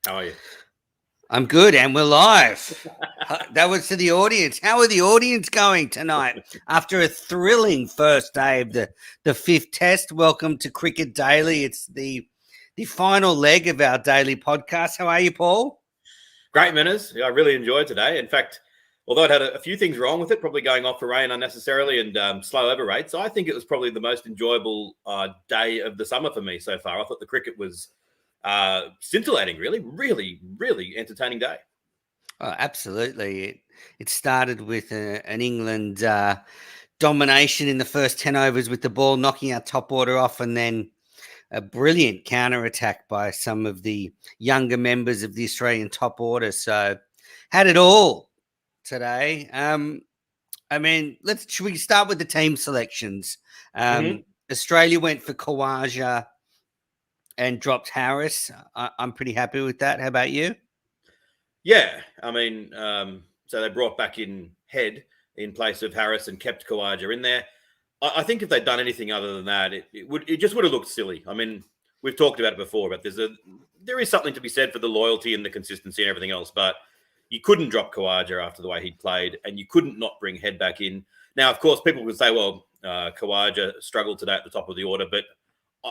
How are you? I'm good, and we're live. That was to the audience. How are the audience going tonight after a thrilling first day of the fifth test? Welcome to Cricket Daily. It's the final leg of our daily podcast. How are you, Paul? Great manners. I really enjoyed today. In fact, although it had a few things wrong with it, probably going off for rain unnecessarily and slow over rates, I think it was probably the most enjoyable day of the summer for me so far. I thought the cricket was scintillating, really entertaining day. Oh, absolutely. It started with an England domination in the first 10 overs with the ball knocking our top order off, and then a brilliant counter attack by some of the younger members of the Australian top order. So had it all today. Should we start with the team selections? Mm-hmm. Australia went for Khawaja and dropped Harris. I'm pretty happy with that. How about you? Yeah, so they brought back in Head in place of Harris and kept Khawaja in there. I think if they'd done anything other than that, it just would have looked silly. I mean, we've talked about it before, but there is something to be said for the loyalty and the consistency and everything else. But you couldn't drop Khawaja after the way he'd played, and you couldn't not bring Head back in. Now, of course, people would say, well, Khawaja struggled today at the top of the order, but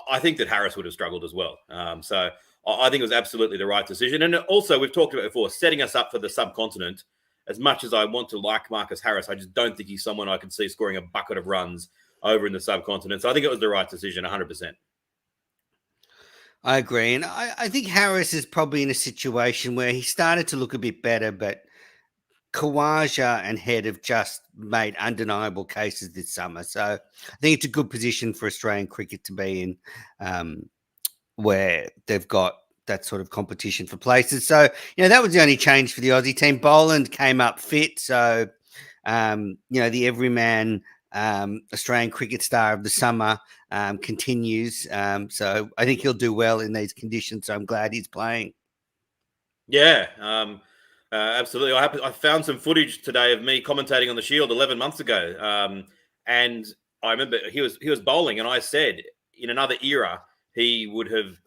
I think that Harris would have struggled as well. So I think it was absolutely the right decision. And also, we've talked about it before, setting us up for the subcontinent. As much as I want to like Marcus Harris, I just don't think he's someone I can see scoring a bucket of runs over in the subcontinent. So I think it was the right decision, 100%. I agree. And I think Harris is probably in a situation where he started to look a bit better, but Khawaja and Head have just made undeniable cases this summer. So I think it's a good position for Australian cricket to be in, where they've got that sort of competition for places. So, that was the only change for the Aussie team. Boland came up fit. So, the everyman Australian cricket star of the summer continues. So I think he'll do well in these conditions. So I'm glad he's playing. Yeah, absolutely. I found some footage today of me commentating on the Shield 11 months ago, and I remember he was bowling, and I said in another era he would have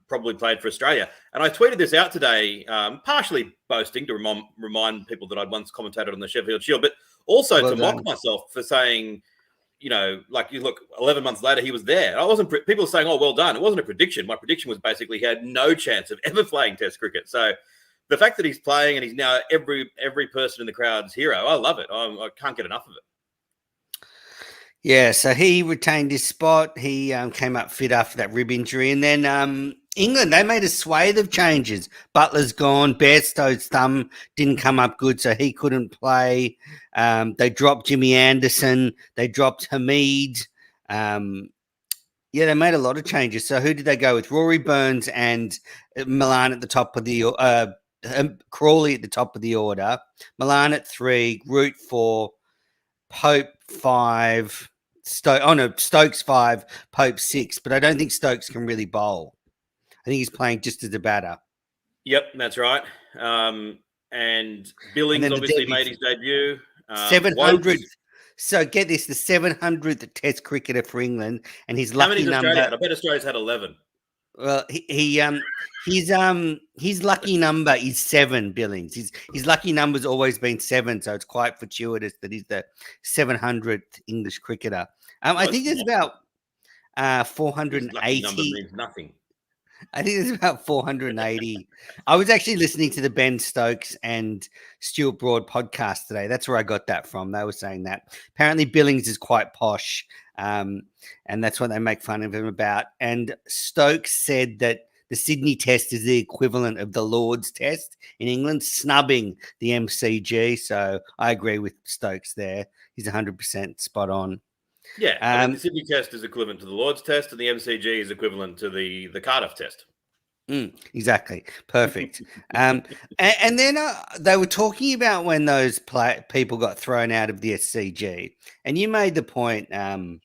probably played for Australia. And I tweeted this out today, partially boasting to remind people that I'd once commentated on the Sheffield Shield, but also to mock myself for saying, like you look 11 months later, he was there. People are saying, oh, well done. It wasn't a prediction. My prediction was basically he had no chance of ever playing Test cricket. So the fact that he's playing and he's now every person in the crowd's hero, I love it. I can't get enough of it. Yeah, so he retained his spot. He came up fit after that rib injury. And then England, they made a swathe of changes. Butler's gone. Bairstow's thumb didn't come up good, so he couldn't play. They dropped Jimmy Anderson. They dropped Hamid. They made a lot of changes. So who did they go with? Rory Burns and Milan at the top of the Crawley at the top of the order. Milan at 3, Root 4, Pope 5, Stokes 5, Pope 6. But I don't think Stokes can really bowl. I think he's playing just as a batter. Yep, that's right. And Billings obviously made his debut. 700th. So get this, the 700th Test cricketer for England, and his lucky number. Australia? I bet Australia's had 11. Well, his lucky number is 7. Billings. His lucky number's always been 7, so it's quite fortuitous that he's the 700th English cricketer. I think there's about 480. His lucky number means nothing. I think there's about 480. I was actually listening to the Ben Stokes and Stuart Broad podcast today. That's where I got that from. They were saying that apparently Billings is quite posh, and that's what they make fun of him about. And Stokes said that the Sydney Test is the equivalent of the Lord's Test in England, snubbing the MCG. So I agree with Stokes there. He's 100% spot on. Yeah, the Sydney Test is equivalent to the Lord's Test, and the MCG is equivalent to the Cardiff Test. Exactly. Perfect. And then they were talking about when those people got thrown out of the SCG, and you made the point. I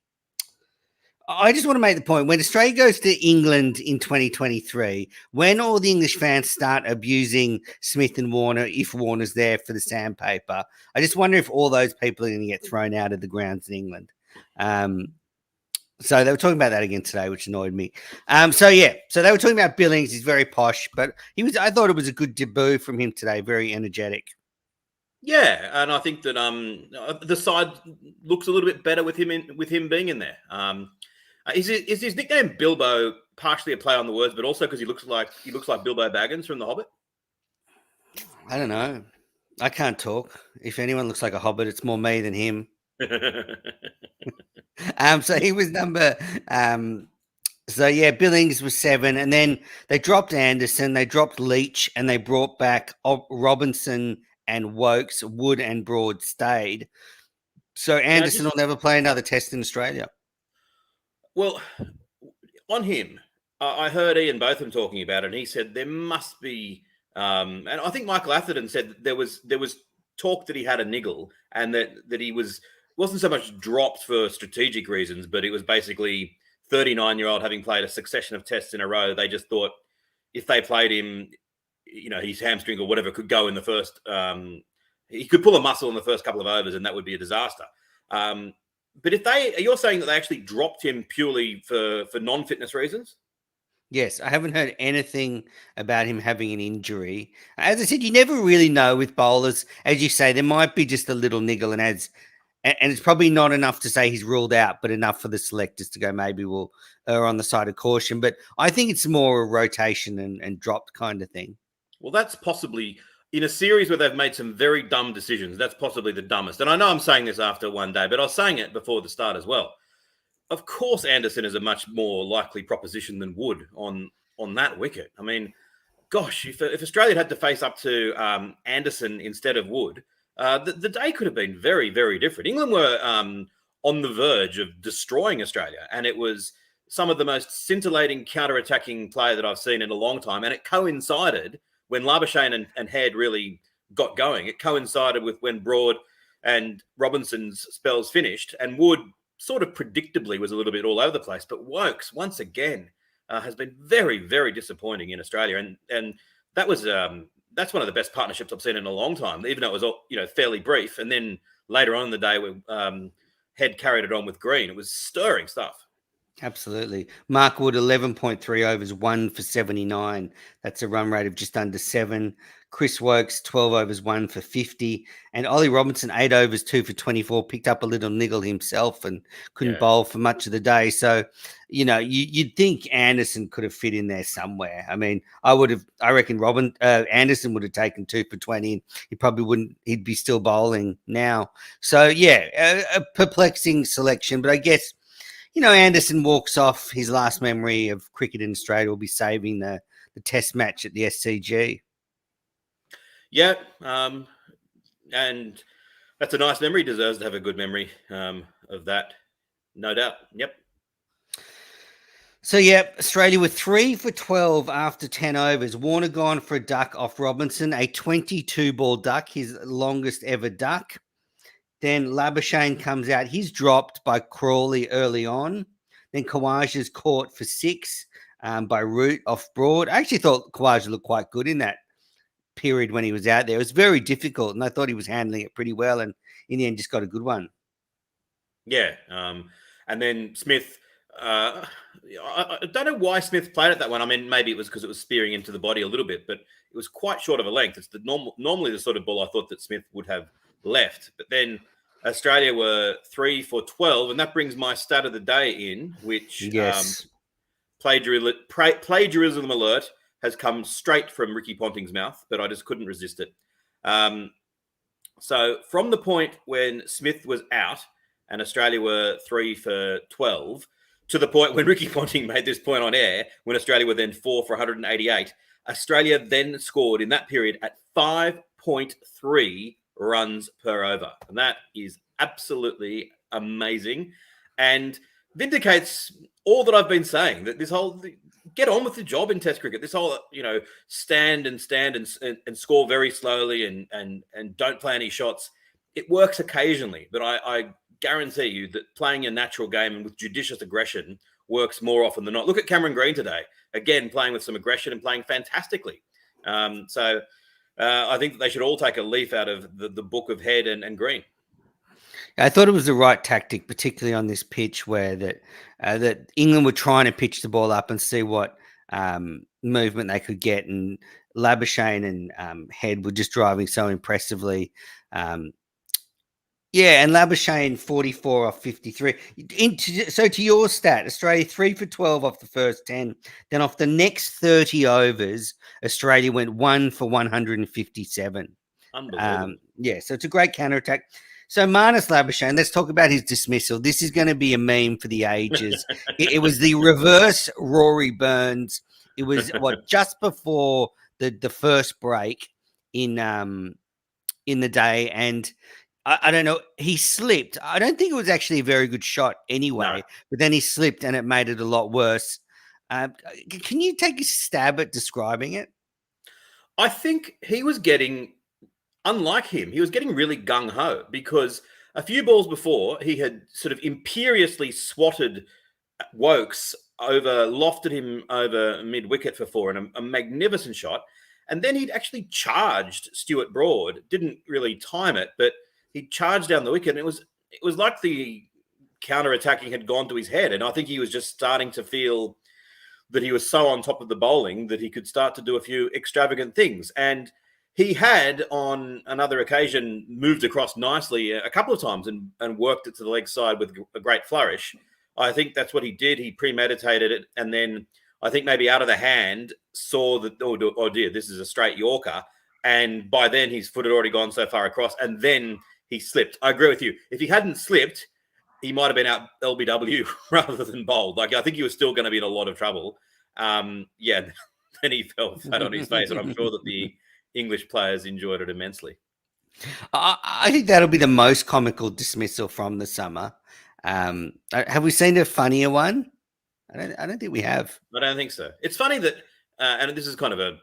just want to make the point, when Australia goes to England in 2023, when all the English fans start abusing Smith and Warner, if Warner's there for the sandpaper, I just wonder if all those people are going to get thrown out of the grounds in England. So they were talking about that again today, which annoyed me. So they were talking about Billings. He's very posh, but I thought it was a good debut from him today. Very energetic. Yeah, and I think that the side looks a little bit better with him being in there. Is his nickname Bilbo partially a play on the words, but also because he looks like Bilbo Baggins from The Hobbit? I don't know. I can't talk. If anyone looks like a hobbit, it's more me than him. So he was number. Billings was 7, and then they dropped Anderson, they dropped Leach, and they brought back Robinson and Wokes. Wood and Broad stayed. So Now, Anderson will never play another test in Australia. well, on him, I heard Ian Botham talking about it, and he said there must be, and I think Michael Atherton said that there was talk that he had a niggle, and that he wasn't so much dropped for strategic reasons, but it was basically 39-year-old having played a succession of tests in a row. They just thought if they played him, his hamstring or whatever could go in the first. He could pull a muscle in the first couple of overs, and that would be a disaster. But you're saying that they actually dropped him purely for non-fitness reasons? Yes, I haven't heard anything about him having an injury. As I said, you never really know with bowlers. As you say, there might be just a little niggle, and it's probably not enough to say he's ruled out, but enough for the selectors to go, maybe we'll err on the side of caution. But I think it's more a rotation and dropped kind of thing. Well, that's possibly in a series where they've made some very dumb decisions. That's possibly the dumbest. And I know I'm saying this after one day, but I was saying it before the start as well. Of course, Anderson is a much more likely proposition than Wood on that wicket. I mean, gosh, if Australia had to face up to Anderson instead of Wood, the day could have been very, very different. England were on the verge of destroying Australia, and it was some of the most scintillating counter-attacking play that I've seen in a long time. And it coincided when Labuschagne and Head really got going. It coincided with when Broad and Robinson's spells finished, and Wood sort of predictably was a little bit all over the place. But Wokes, once again, has been very, very disappointing in Australia. And that was that's one of the best partnerships I've seen in a long time, even though it was fairly brief. And then later on in the day, when Head carried it on with Green, it was stirring stuff. Absolutely. Mark Wood, 11.3 overs, 1 for 79. That's a run rate of just under 7. Chris Wokes, 12 overs, 1 for 50. And Ollie Robinson, 8 overs, 2 for 24, picked up a little niggle himself and couldn't bowl for much of the day. So, you'd think Anderson could have fit in there somewhere. I mean, I reckon Anderson would have taken 2 for 20. And he probably wouldn't, he'd be still bowling now. So, a perplexing selection, but I guess, Anderson walks off. His last memory of cricket in Australia will be saving the test match at the SCG. Yeah, and that's a nice memory. He deserves to have a good memory of that, no doubt. Yep. So, Australia were 3 for 12 after 10 overs. Warner gone for a duck off Robinson, a 22-ball duck, his longest ever duck. Then Labuschagne comes out. He's dropped by Crawley early on. Then Khawaja's caught for 6 by Root off Broad. I actually thought Khawaja looked quite good in that period when he was out there. It was very difficult, and I thought he was handling it pretty well, and in the end just got a good one. Yeah. And then Smith, I don't know why Smith played at that one. I mean, maybe it was because it was spearing into the body a little bit, but it was quite short of a length. It's normally the sort of ball I thought that Smith would have left. But then Australia were 3 for 12, and that brings my stat of the day in, which plagiarism alert has come straight from Ricky Ponting's mouth, but I just couldn't resist it. So from the point when Smith was out and Australia were 3 for 12 to the point when Ricky Ponting made this point on air, when Australia were then 4 for 188, Australia then scored in that period at 5.3 runs per over. And that is absolutely amazing and vindicates all that I've been saying, that this whole get on with the job in Test cricket. This whole, stand and score very slowly and don't play any shots. It works occasionally, but I guarantee you that playing a natural game and with judicious aggression works more often than not. Look at Cameron Green today, again, playing with some aggression and playing fantastically. I think that they should all take a leaf out of the book of Head and Green. I thought it was the right tactic, particularly on this pitch where that England were trying to pitch the ball up and see what movement they could get, and Labuschagne and Head were just driving so impressively. Um, yeah, and Labuschagne 44 off 53. So to your stat, Australia 3 for 12 off the first 10. Then off the next 30 overs, Australia went 1 for 157. Unbelievable. Yeah, so it's a great counterattack. So Marnus Labuschagne, let's talk about his dismissal. This is going to be a meme for the ages. It was the reverse Rory Burns. It was just before the first break in the day, and I don't know. He slipped. I don't think it was actually a very good shot anyway, No. but then he slipped and it made it a lot worse. Can you take a stab at describing it? I think he was getting, unlike him, he was getting really gung ho because a few balls before he had sort of imperiously swatted Wokes over, lofted him over mid wicket for four, and a magnificent shot. And then he'd actually charged Stuart Broad. Didn't really time it, but he charged down the wicket, and it was like the counter attacking had gone to his head. And I think he was just starting to feel that he was so on top of the bowling that he could start to do a few extravagant things. And he had, on another occasion, moved across nicely a couple of times and worked it to the leg side with a great flourish. I think that's what he did. He premeditated it, and then I think maybe out of the hand saw that, oh dear, this is a straight Yorker. And by then his foot had already gone so far across, and then he slipped. I agree with you. If he hadn't slipped, he might have been out LBW rather than bowled. Like, I think he was still going to be in a lot of trouble. Yeah, then he fell flat on his face, and I'm sure that the English players enjoyed it immensely. I think that'll be the most comical dismissal from the summer. Have we seen a funnier one? I don't think we have. I don't think so. It's funny that, and this is kind of a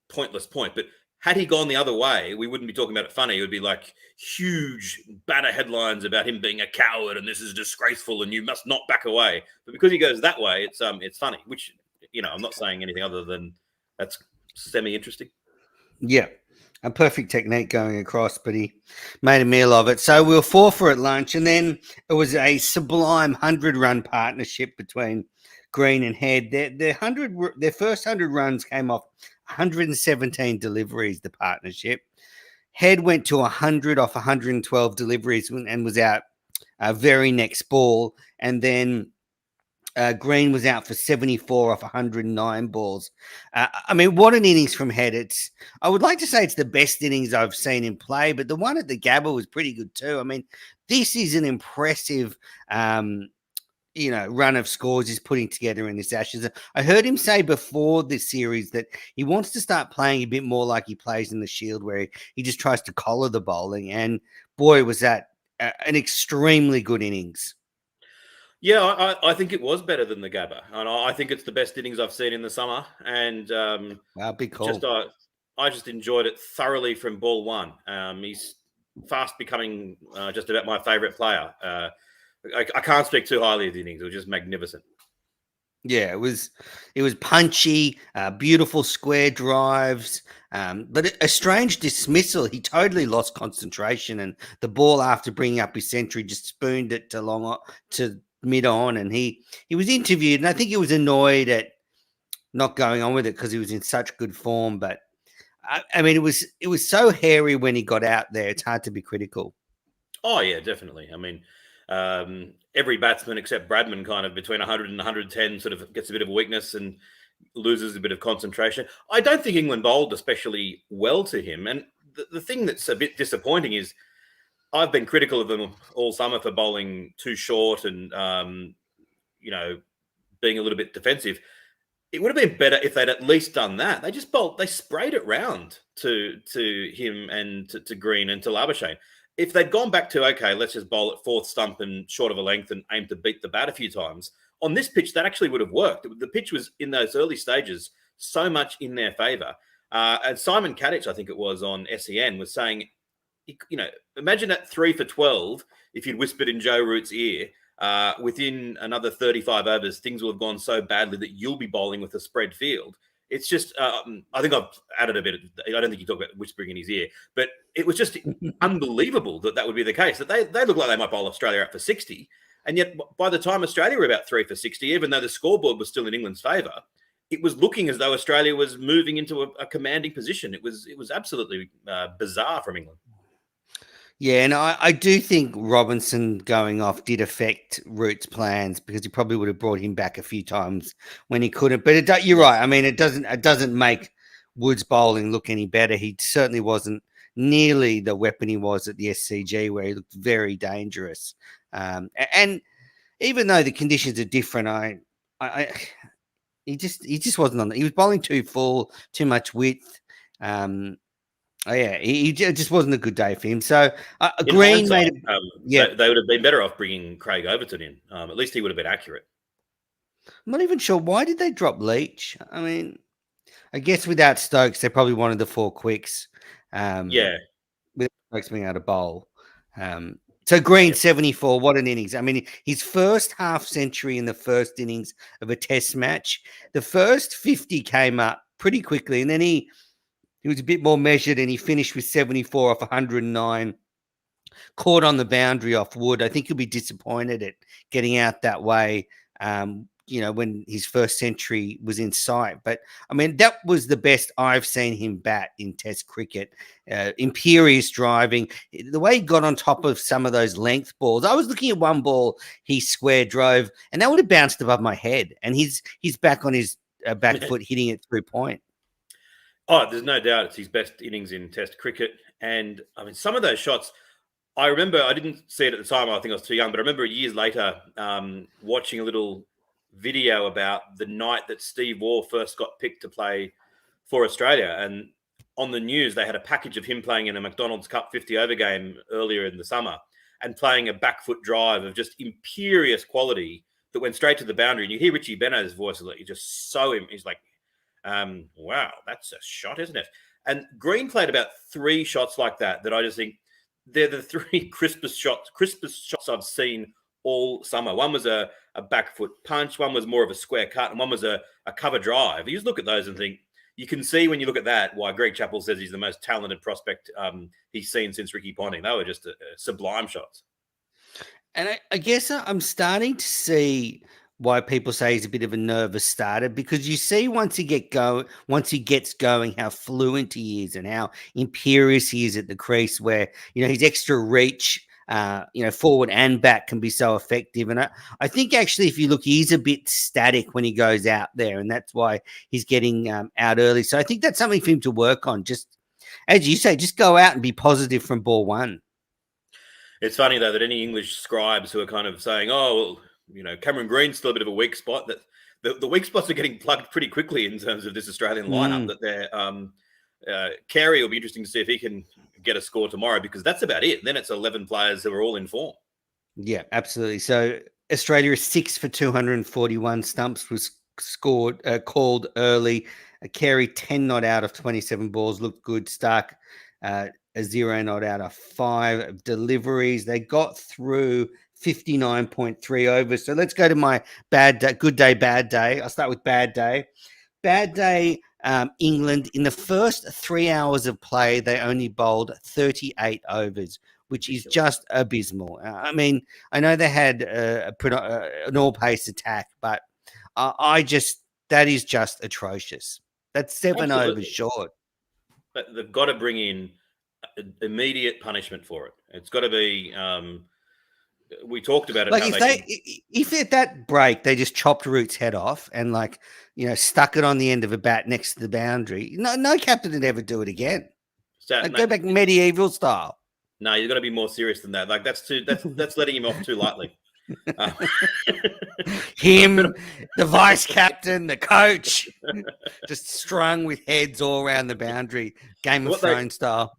pointless point, but had he gone the other way, we wouldn't be talking about it funny. It would be like huge banner headlines about him being a coward and this is disgraceful and you must not back away. But because he goes that way, it's funny, which, I'm not saying anything other than that's semi-interesting. Yeah, a perfect technique going across, but he made a meal of it. So we were 4 for at lunch, and then it was a sublime 100-run partnership between Green and Head. Their first 100 runs came off 117 deliveries, the partnership. Head went to 100 off 112 deliveries and was out very next ball. And then Green was out for 74 off 109 balls. I mean, what an innings from Head. I would like to say it's the best innings I've seen in play, but the one at the Gabba was pretty good too. I mean, this is an impressive run of scores he's putting together in this Ashes. I heard him say before this series that he wants to start playing a bit more like he plays in the Shield, where he just tries to collar the bowling. And boy, was that an extremely good innings. Yeah, I think it was better than the Gabba, and I think it's the best innings I've seen in the summer. And Wow, big call. I just enjoyed it thoroughly from ball one. He's fast becoming just about my favourite player. I can't speak too highly of the innings. It was just magnificent. Yeah, it was punchy, beautiful square drives, but a strange dismissal. He totally lost concentration, and the ball after bringing up his century just spooned it to mid on, and he was interviewed, and I think he was annoyed at not going on with it because he was in such good form. But I mean, it was so hairy when he got out there. It's hard to be critical. Oh yeah, definitely. I mean, every batsman except Bradman kind of between 100 and 110 sort of gets a bit of a weakness and loses a bit of concentration. I don't think England bowled especially well to him. And the thing that's a bit disappointing is I've been critical of them all summer for bowling too short and, being a little bit defensive. It would have been better if they'd at least done that. They sprayed it round to him and to Green and to Labuschagne. If they'd gone back to, okay, let's just bowl at fourth stump and short of a length and aim to beat the bat a few times, on this pitch, that actually would have worked. The pitch was, in those early stages, so much in their favour. And Simon Kadich, I think it was, on SEN, was saying, imagine at 3 for 12, if you'd whispered in Joe Root's ear, within another 35 overs, things will have gone so badly that you'll be bowling with a spread field. It's just, I think I've added a bit. I don't think you talk about whispering in his ear, but it was just unbelievable that would be the case. That they look like they might bowl Australia up for 60, and yet by the time Australia were about 3 for 60, even though the scoreboard was still in England's favour, it was looking as though Australia was moving into a commanding position. It was absolutely bizarre from England. Yeah, and I do think Robinson going off did affect Root's plans because he probably would have brought him back a few times when he couldn't. But you're right. I mean, it doesn't make Woods' bowling look any better. He certainly wasn't nearly the weapon he was at the SCG, where he looked very dangerous. And even though the conditions are different, he just wasn't on. He was bowling too full, too much width. Oh yeah, he just wasn't a good day for him. So In Green hindsight, made it. they would have been better off bringing Craig Overton in. At least he would have been accurate. I'm not even sure why did they drop Leach. I mean, I guess without Stokes, they probably wanted the 4 quicks. Yeah, With Stokes being able to bowl. So Green yeah. 74, what an innings! I mean, his first half century in the first innings of a Test match. The first 50 came up pretty quickly, and then he was a bit more measured, and he finished with 74 off 109. Caught on the boundary off Wood. I think he'll be disappointed at getting out that way. When his first century was in sight. But I mean, that was the best I've seen him bat in Test cricket. Imperious driving, the way he got on top of some of those length balls. I was looking at one ball he square drove, and that would have bounced above my head. And he's back on his back foot, hitting it through point. Oh, there's no doubt it's his best innings in Test cricket. And I mean, some of those shots, I remember, I didn't see it at the time. I think I was too young, but I remember years later watching a little video about the night that Steve Waugh first got picked to play for Australia. And on the news, they had a package of him playing in a McDonald's Cup 50 over game earlier in the summer and playing a back foot drive of just imperious quality that went straight to the boundary. And you hear Richie Bena's voice, he's just so, he's like, wow, that's a shot, isn't it? And Green played about 3 shots like that I just think they're the 3 crispest shots I've seen all summer. One was a back foot punch, one was more of a square cut, and one was a cover drive. You just look at those and think, you can see when you look at that why Greg Chappell says he's the most talented prospect he's seen since Ricky Ponting. They were just sublime shots. And I guess I'm starting to see why people say he's a bit of a nervous starter, because you see once he gets going, how fluent he is and how imperious he is at the crease, where his extra reach, forward and back can be so effective. And I think actually, if you look, he's a bit static when he goes out there, and that's why he's getting out early. So I think that's something for him to work on. Just as you say, just go out and be positive from ball one. It's funny though that any English scribes who are kind of saying, "Oh, well, Cameron Green's still a bit of a weak spot," that the weak spots are getting plugged pretty quickly in terms of this Australian lineup. That they're Carey will be interesting to see if he can get a score tomorrow, because that's about it. Then it's 11 players who are all in form. Yeah, absolutely. So Australia is 6 for 241. Stumps was called early. Carey 10 not out of 27 balls, looked good. Stark a 0 not out of 5 deliveries. They got through 59.3 overs. So let's go to my good day, bad day. I'll start with bad day. Bad day, England. In the first 3 hours of play, they only bowled 38 overs, which is just abysmal. I mean, I know they had an all-pace attack, but that is just atrocious. That's 7 overs short. But they've got to bring in immediate punishment for it. It's got to be. We talked about it. Like if at that break they just chopped Root's head off and stuck it on the end of a bat next to the boundary, no captain would ever do it again. Go back medieval style. No, you've got to be more serious than that. Like that's letting him off too lightly. Him, the vice captain, the coach, just strung with heads all around the boundary, Game of Thrones style.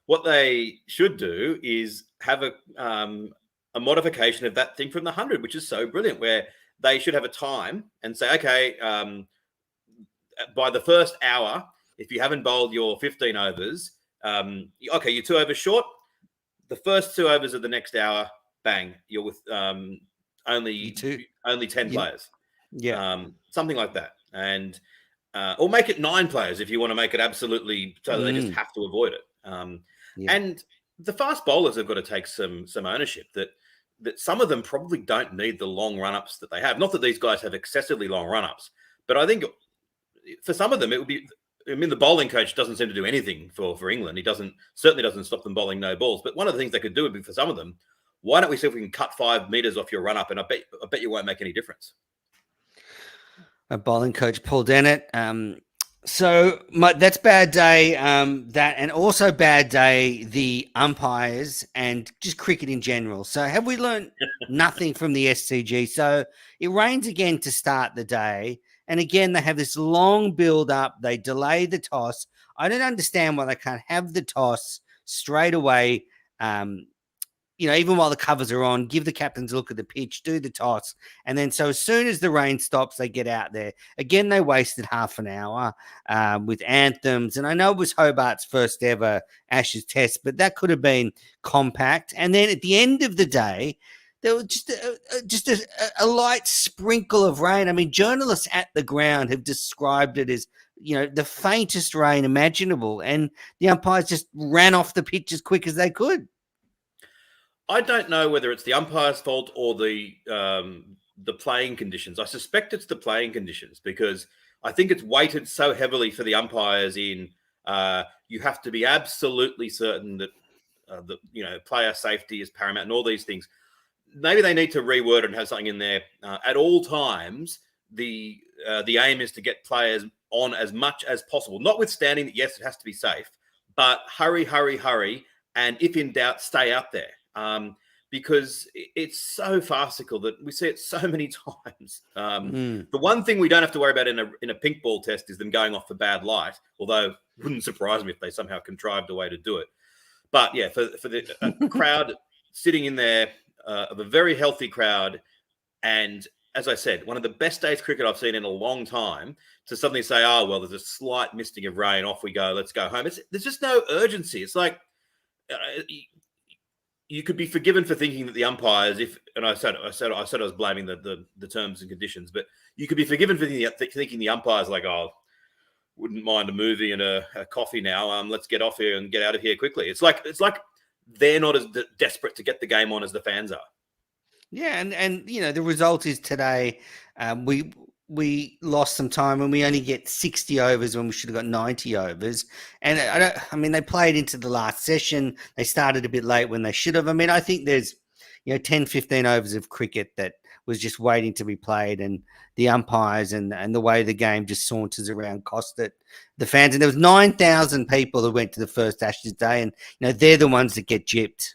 What they should do is have a modification of that thing from the 100, which is so brilliant, where they should have a time and say, okay, by the first hour, if you haven't bowled your 15 overs, okay, you're 2 overs short. The first 2 overs of the next hour, bang, you're with only 10 players. Yeah. Something like that. And or make it 9 players if you want to make it absolutely so that they just Mm, have to avoid it. yeah. And the fast bowlers have got to take some ownership that some of them probably don't need the long run ups that they have. Not that these guys have excessively long run ups, but I think for some of them it would be. I mean, the bowling coach doesn't seem to do anything for England. He certainly doesn't stop them bowling no balls. But one of the things they could do would be for some of them. Why don't we see if we can cut 5 meters off your run up? And I bet you won't make any difference. A bowling coach, Paul Dennett. That's bad day. That and also bad day. The umpires and just cricket in general. So have we learned nothing from the SCG? So it rains again to start the day, and again they have this long build up. They delay the toss. I don't understand why they can't have the toss straight away. Even while the covers are on, give the captains a look at the pitch, do the toss. And then so as soon as the rain stops, they get out there. Again, they wasted half an hour with anthems. And I know it was Hobart's first ever Ashes test, but that could have been compact. And then at the end of the day, there was just a light sprinkle of rain. I mean, journalists at the ground have described it as, the faintest rain imaginable. And the umpires just ran off the pitch as quick as they could. I don't know whether it's the umpire's fault or the playing conditions. I suspect it's the playing conditions because I think it's weighted so heavily for the umpires in you have to be absolutely certain that player safety is paramount and all these things. Maybe they need to reword and have something in there. At all times, the aim is to get players on as much as possible, notwithstanding that yes, it has to be safe, but hurry, hurry, hurry, and if in doubt, stay out there. Because it's so farcical that we see it so many times. The one thing we don't have to worry about in a pink ball test is them going off for bad light, although it wouldn't surprise me if they somehow contrived a way to do it. But yeah, for the crowd sitting in there of a very healthy crowd, and as I said, one of the best days cricket I've seen in a long time, to suddenly say, oh, well, there's a slight misting of rain, off we go, let's go home. There's just no urgency. It's like... you could be forgiven for thinking that the umpires, I said I was blaming the terms and conditions, but you could be forgiven for thinking the umpires like, oh, wouldn't mind a movie and a coffee now. Let's get off here and get out of here quickly. It's like they're not as desperate to get the game on as the fans are. Yeah, and the result is today we lost some time and we only get 60 overs when we should have got 90 overs. And they played into the last session. They started a bit late when they should have. I mean, I think there's 10, 15 overs of cricket that was just waiting to be played, and the umpires and the way the game just saunters around cost it the fans. And there was 9,000 people that went to the first Ashes day, and they're the ones that get gypped.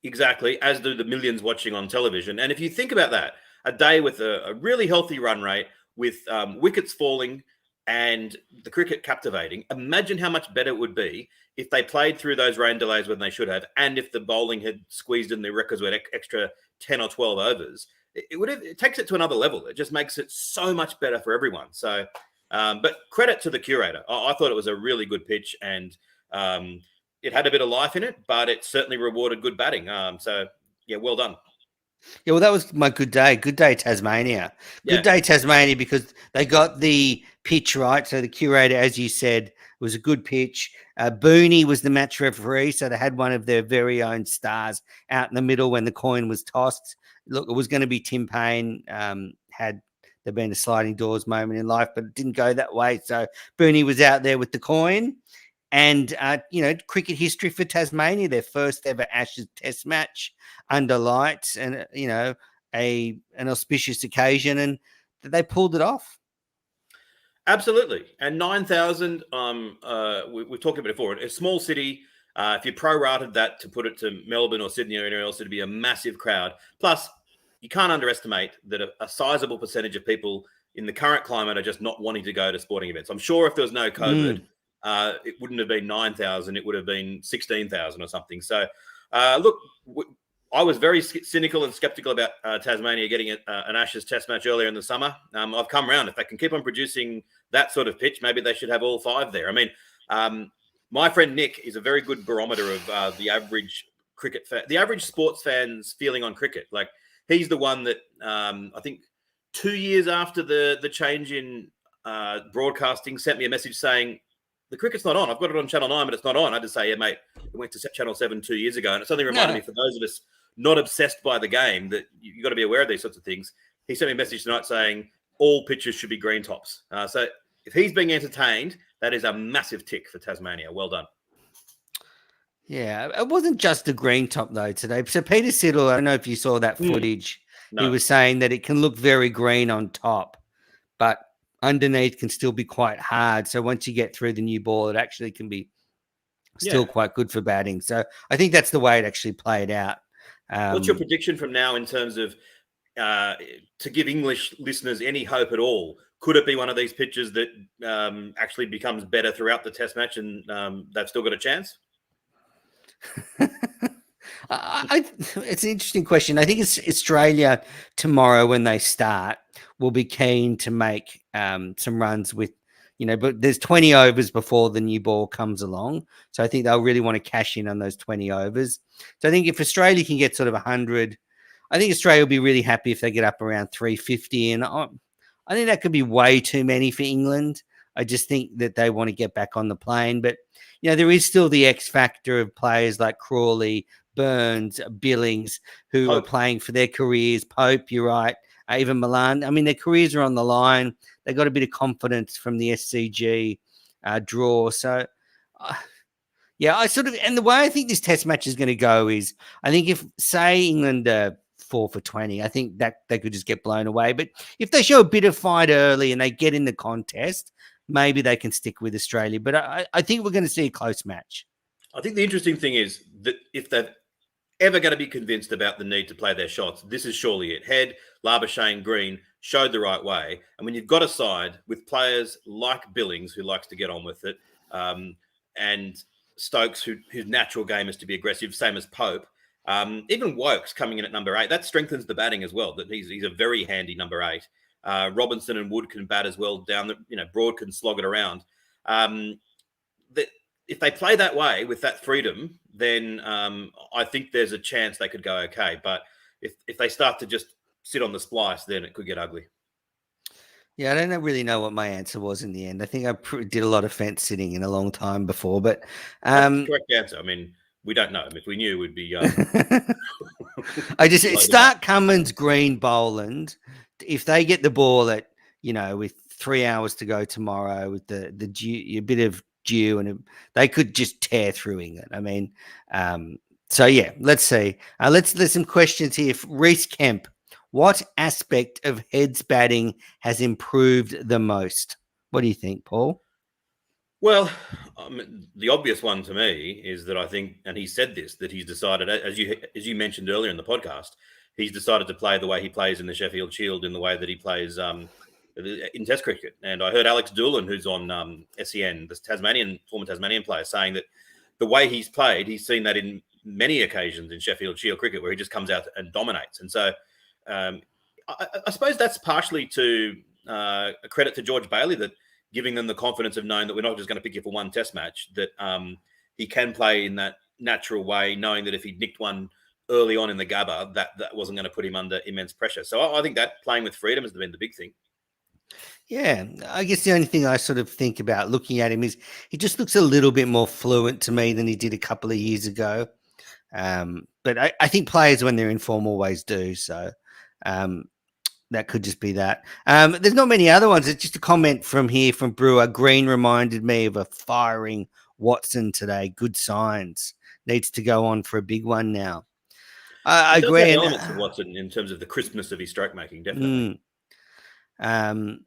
Exactly, as do the millions watching on television. And if you think about that, a day with a really healthy run rate, with wickets falling and the cricket captivating, imagine how much better it would be if they played through those rain delays when they should have, and if the bowling had squeezed in the records with extra 10 or 12 overs. It takes it to another level. It just makes it so much better for everyone. So, but credit to the curator. I thought it was a really good pitch, and it had a bit of life in it, but it certainly rewarded good batting. So, yeah, well done. Yeah, well, that was my good day. Good day, Tasmania. Good day, Tasmania, because they got the pitch right. So the curator, as you said, was a good pitch. Booney was the match referee, so they had one of their very own stars out in the middle when the coin was tossed. Look, it was going to be Tim Payne, had there been a sliding doors moment in life, but it didn't go that way. So Booney was out there with the coin. And, cricket history for Tasmania, their first ever Ashes test match under lights, and, an auspicious occasion, and they pulled it off. Absolutely. And 9,000, we've talked about it before, a small city. If you prorated that to put it to Melbourne or Sydney or anywhere else, it'd be a massive crowd. Plus, you can't underestimate that a sizable percentage of people in the current climate are just not wanting to go to sporting events. I'm sure if there was no COVID, it wouldn't have been 9,000. It would have been 16,000 or something. So, look, I was very cynical and skeptical about Tasmania getting an Ashes test match earlier in the summer. I've come around. If they can keep on producing that sort of pitch, maybe they should have all 5 there. I mean, my friend Nick is a very good barometer of the average cricket fan, the average sports fan's feeling on cricket. Like, he's the one that I think 2 years after the change in Broadcasting sent me a message saying, the cricket's not on. I've got it on Channel 9, but it's not on. I had to say, yeah, mate, it went to Channel 7 2 years ago. And it suddenly reminded me, for those of us not obsessed by the game, that you've got to be aware of these sorts of things. He sent me a message tonight saying all pitches should be green tops. So if he's being entertained, that is a massive tick for Tasmania. Well done. Yeah, it wasn't just a green top though today. So Peter Siddle, I don't know if you saw that footage. No. He was saying that it can look very green on top, but underneath can still be quite hard. So once you get through the new ball, it actually can be still quite good for batting. So I think that's the way it actually played out. What's your prediction from now in terms of to give English listeners any hope at all? Could it be one of these pitches that actually becomes better throughout the Test match and they've still got a chance? It's an interesting question. I think it's Australia tomorrow when they start will be keen to make some runs with, but there's 20 overs before the new ball comes along. So I think they'll really want to cash in on those 20 overs. So I think if Australia can get sort of 100, I think Australia will be really happy if they get up around 350. And I think that could be way too many for England. I just think that they want to get back on the plane. But, there is still the X factor of players like Crawley, Burns, Billings, who are playing for their careers. Pope, you're right. Even Milan. I mean, their careers are on the line. They got a bit of confidence from the SCG draw. So, and the way I think this Test match is going to go is, I think if, say, England 4 for 20, I think that they could just get blown away. But if they show a bit of fight early and they get in the contest, maybe they can stick with Australia. But I think we're going to see a close match. I think the interesting thing is that if they're ever going to be convinced about the need to play their shots, this is surely it. Head, Labuschagne, Green showed the right way. And when you've got a side with players like Billings, who likes to get on with it, and Stokes, whose natural game is to be aggressive, same as Pope, even Wokes coming in at number 8, that strengthens the batting as well. That he's a very handy number 8. Robinson and Wood can bat as well down the, Broad can slog it around. If they play that way with that freedom, then I think there's a chance they could go okay. But if they start to just sit on the splice, then it could get ugly. Yeah, I don't really know what my answer was in the end. I think I did a lot of fence sitting in a long time before, but that's the correct answer. I mean, we don't know. If we knew, we'd be. Start Cummins, Green, Boland. If they get the ball at with 3 hours to go tomorrow, with the dew, a bit of dew, and they could just tear through England. I mean, so yeah, let's see. There's some questions here. Reece Kemp, what aspect of Head's batting has improved the most? What do you think, Paul? Well, the obvious one to me is that I think, and he said this, that he's decided, as you mentioned earlier in the podcast, he's decided to play the way he plays in the Sheffield Shield, in the way that he plays in Test cricket. And I heard Alex Doolan, who's on SEN, the former Tasmanian player, saying that the way he's played, he's seen that in many occasions in Sheffield Shield cricket, where he just comes out and dominates. And so I suppose that's partially to a credit to George Bailey, that giving them the confidence of knowing that we're not just going to pick you for one Test match, that he can play in that natural way, knowing that if he nicked one early on in the Gabba, that wasn't going to put him under immense pressure. So I think that playing with freedom has been the big thing. Yeah, I guess the only thing I sort of think about looking at him is he just looks a little bit more fluent to me than he did a couple of years ago. But I think players, when they're in form, always do. So that could just be that. There's not many other ones. It's just a comment from Brewer. Green reminded me of a firing Watson today. Good signs. Needs to go on for a big one now. I agree. Elements of Watson in terms of the crispness of his stroke making, definitely. And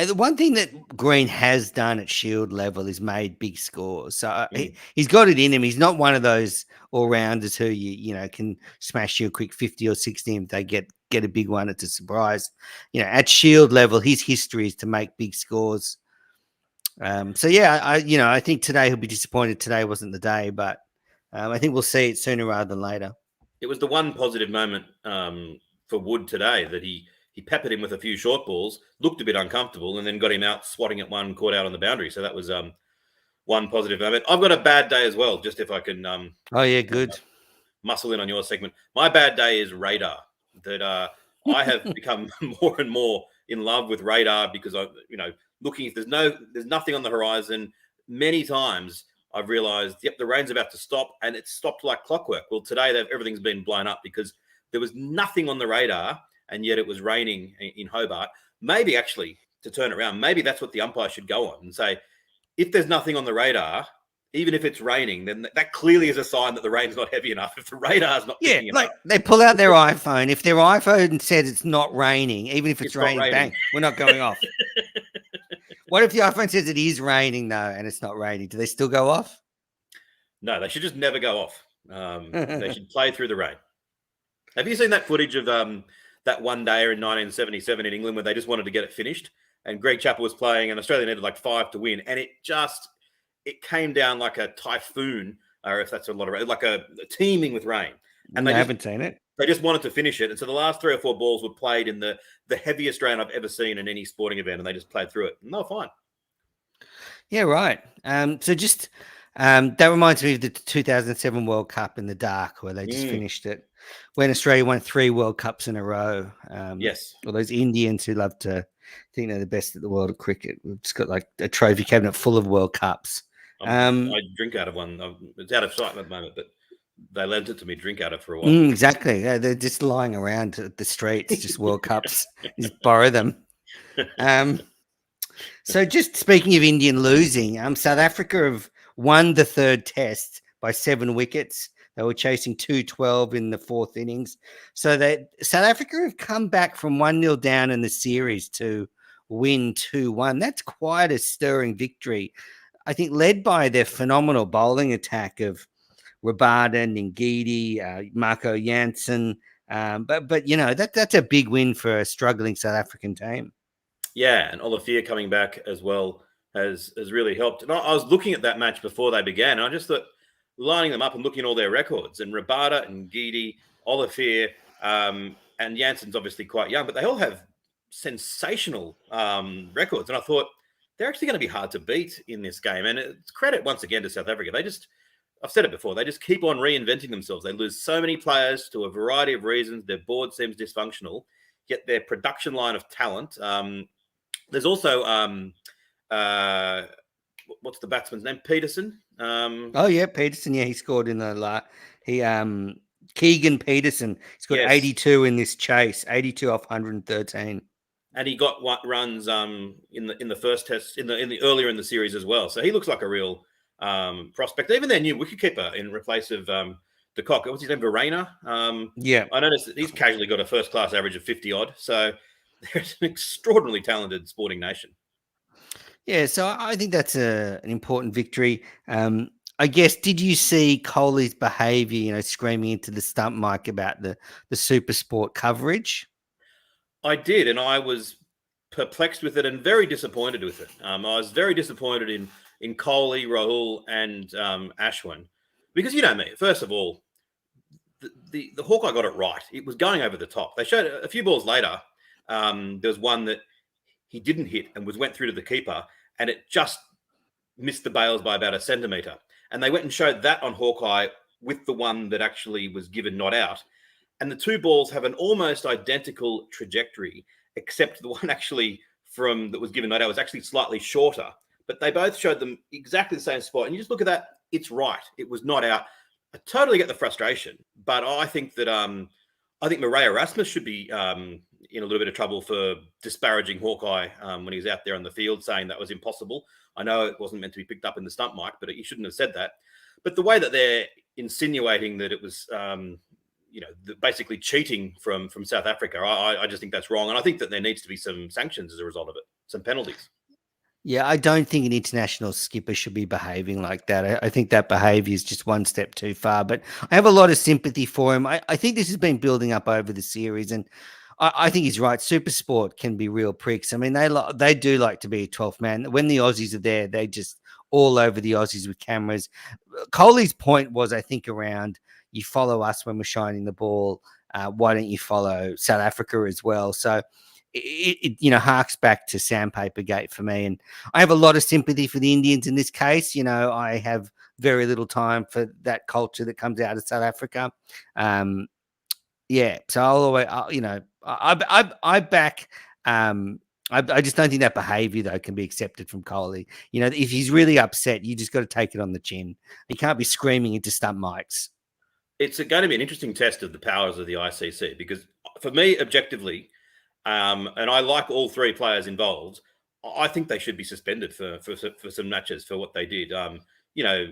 the one thing that Green has done at Shield level is made big scores. So he's got it in him. He's not one of those all-rounders who you can smash you a quick 50 or 60 if they get a big one. It's a surprise. At Shield level, his history is to make big scores. So yeah, I think today he'll be disappointed. Today wasn't the day, but I think we'll see it sooner rather than later. It was the one positive moment for Wood today, that he peppered him with a few short balls, looked a bit uncomfortable, and then got him out swatting at one, caught out on the boundary. So that was one positive moment. I've got a bad day as well, just if I can. Oh yeah, good. Muscle in on your segment. My bad day is radar. That I have become more and more in love with radar because I, looking if there's nothing on the horizon. Many times I've realised, yep, the rain's about to stop, and it's stopped like clockwork. Well, today everything's been blown up because there was nothing on the radar, and yet it was raining in Hobart. Maybe actually to turn it around, maybe that's what the umpire should go on and say, if there's nothing on the radar, even if it's raining, then that clearly is a sign that the rain's not heavy enough. If the radar's not picking it like up, they pull out their iPhone. If their iPhone says it's not raining, even if it's raining, not raining, bang, we're not going off. What if the iPhone says it is raining though, and it's not raining? Do they still go off? No, they should just never go off. They should play through the rain. Have you seen that footage of that one day in 1977 in England where they just wanted to get it finished? And Greg Chappell was playing, and Australia needed like 5 to win, and it came down like a typhoon, or if that's a lot of rain, like a teeming with rain. And I haven't seen it. They just wanted to finish it, and so the last 3 or 4 balls were played in the heaviest rain I've ever seen in any sporting event, and they just played through it. And they were fine. Yeah, right. So just that reminds me of the 2007 World Cup in the dark, where they just finished it when Australia won 3 World Cups in a row. Yes. All those Indians who love to think they're the best at the world of cricket. We've just got like a trophy cabinet full of World Cups. I drink out of one. It's out of sight at the moment, but they lent it to me. Drink out of for a while. Exactly. Yeah, they're just lying around the streets, just World Cups. Just borrow them. So just speaking of Indian losing, South Africa have won the 3rd test by 7 wickets. They were chasing 212 in the 4th innings. So South Africa have come back from 1-0 down in the series to win 2-1. That's quite a stirring victory. I think led by their phenomenal bowling attack of Rabada, Ngidi, Marco Jansen. But that's a big win for a struggling South African team. Yeah, and Olivier coming back as well has really helped. And I was looking at that match before they began, and I just thought, lining them up and looking at all their records, and Rabada and Ngidi, Olivier, and Jansen's obviously quite young, but they all have sensational records. And I thought they're actually going to be hard to beat in this game. And it's credit once again to South Africa. I've said it before, they just keep on reinventing themselves. They lose so many players to a variety of reasons. Their board seems dysfunctional, yet their production line of talent. There's also what's the batsman's name? Peterson. Peterson. Yeah, he scored in the Keegan Peterson. He scored 82 in this chase, 82 off 113. And he got runs in the first test in the earlier in the series as well. So he looks like a real prospect. Even their new wicketkeeper in replace of de Kock. What's his name? Verena. I noticed that he's casually got a first class average of 50 odd. So they're an extraordinarily talented sporting nation. Yeah, so I think that's an important victory. I guess, did you see Kohli's behaviour, screaming into the stump mic about the super sport coverage? I did, and I was perplexed with it and very disappointed with it. I was very disappointed in Kohli, Rahul, and Ashwin, because you know me. First of all, the Hawkeye got it right. It was going over the top. They showed a few balls later. There was one that he didn't hit and went through to the keeper, and it just missed the bails by about a centimetre. And they went and showed that on Hawkeye with the one that actually was given not out. And the 2 balls have an almost identical trajectory, except the one actually that was given not out was actually slightly shorter. But they both showed them exactly the same spot. And you just look at that, it's right. It was not out. I totally get the frustration, but I think that Murray Erasmus should be in a little bit of trouble for disparaging Hawkeye when he was out there on the field, saying that was impossible. I know it wasn't meant to be picked up in the stump mic, but he shouldn't have said that. But the way that they're insinuating that it was, basically cheating from South Africa, I just think that's wrong. And I think that there needs to be some sanctions as a result of it, some penalties. Yeah, I don't think an international skipper should be behaving like that. I think that behaviour is just one step too far. But I have a lot of sympathy for him. I think this has been building up over the series, and I think he's right. Super Sport can be real pricks. I mean, they do like to be a 12th man. When the Aussies are there, they just all over the Aussies with cameras. Kohli's point was, I think, around you follow us when we're shining the ball. Why don't you follow South Africa as well? So it harks back to Sandpaper Gate for me. And I have a lot of sympathy for the Indians in this case. I have very little time for that culture that comes out of South Africa. So I'll always, I back I just don't think that behaviour though can be accepted from Kohli. You know, if he's really upset, you just got to take it on the chin. You can't be screaming into stump mics. It's going to be an interesting test of the powers of the ICC because, for me, objectively, and I like all three players involved, I think they should be suspended for some matches for what they did. You know,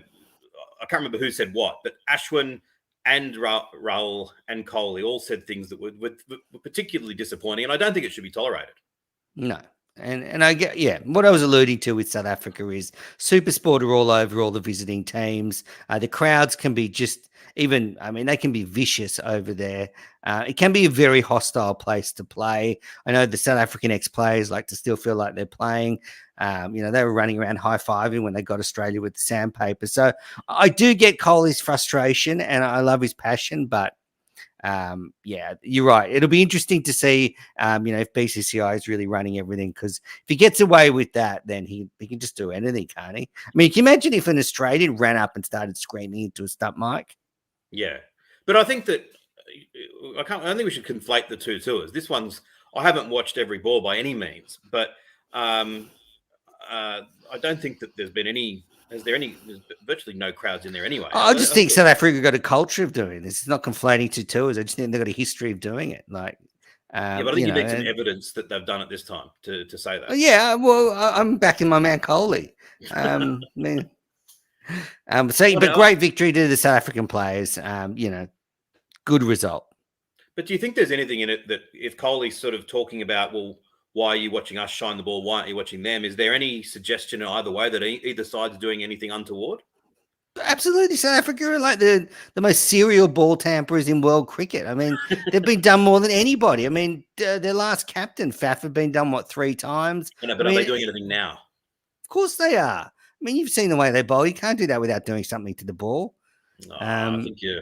I can't remember who said what, but Ashwin and Rahul and Kohli all said things that were particularly disappointing, and I don't think it should be tolerated. No. And I get, yeah, what I was alluding to with South Africa is Super Sport are all over all the visiting teams. The crowds can be just even, I mean, they can be vicious over there. It can be a very hostile place to play. I know the South African ex-players like to still feel like they're playing. You know, they were running around high-fiving when they got Australia with the sandpaper. So I do get Kohli's frustration and I love his passion, but yeah, you're right. It'll be interesting to see, you know, if BCCI is really running everything, because if he gets away with that, then he can just do anything, can't he? I mean, can you imagine if an Australian ran up and started screaming into a stump mic? Yeah, but I think that I don't think we should conflate the two tours. This one's I haven't watched every ball by any means, but I don't think that there's been any. There's virtually no crowds in there anyway. I just think South Africa got a culture of doing this. It's not conflating two tours. I just think they've got a history of doing it. Like, yeah, but I think you need some evidence that they've done it this time to say that. Yeah, well, I'm backing my man Kohli. But great victory to the South African players. You know, good result. But do you think there's anything in it that if Kohli's sort of talking about, well, why are you watching us shine the ball? Why aren't you watching them? Is there any suggestion either way that either side's doing anything untoward? Absolutely. South Africa are like the most serial ball tamperers in world cricket. I mean, they've been done more than anybody. I mean, their last captain, Faf, have been done, 3 times? I know, but are they doing anything now? Of course they are. I mean, you've seen the way they bowl. You can't do that without doing something to the ball. No, I think you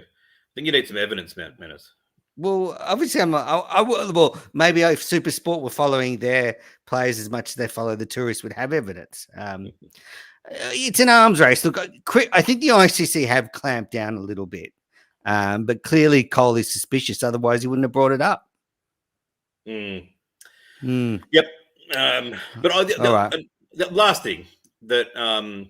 need some evidence, Menace. Well, obviously, well, maybe if Super Sport were following their players as much as they follow the tourists, would have evidence. It's an arms race. Look, I think the ICC have clamped down a little bit, but clearly Cole is suspicious. Otherwise, he wouldn't have brought it up. Yep. But the last thing that,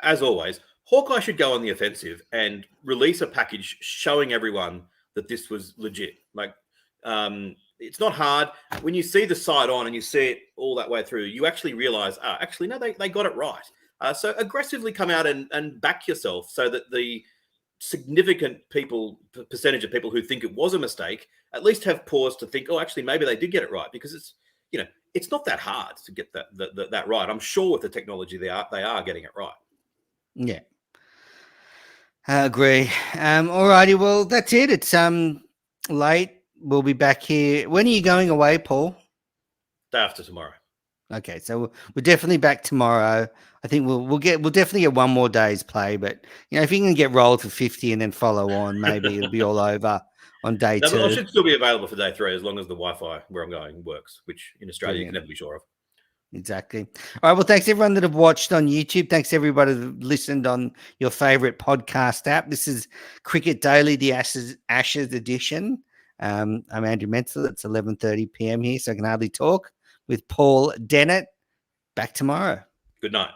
as always, Hawkeye should go on the offensive and release a package showing everyone that this was legit. Like, it's not hard. When you see the side on and you see it all that way through, you actually realize, actually, no, they got it right. So aggressively come out and back yourself so that the significant percentage of people who think it was a mistake at least have pause to think, actually, maybe they did get it right, because it's not that hard to get that right. I'm sure with the technology they are getting it right. Yeah. I agree. All righty. Well, that's it. It's late. We'll be back here. When are you going away, Paul? Day after tomorrow. Okay, so we're definitely back tomorrow. I think we'll definitely get one more day's play, but if you can get rolled for 50 and then follow on, maybe it'll be all over on day 2. I should still be available for day 3 as long as the Wi-Fi where I'm going works, which in Australia you can never be sure of. Exactly. All right. Well, thanks everyone that have watched on YouTube. Thanks everybody that listened on your favorite podcast app. This is Cricket Daily, the Ashes edition. I'm Andrew Menzel. It's 11:30 p.m. here, so I can hardly talk, with Paul Dennett. Back tomorrow. Good night.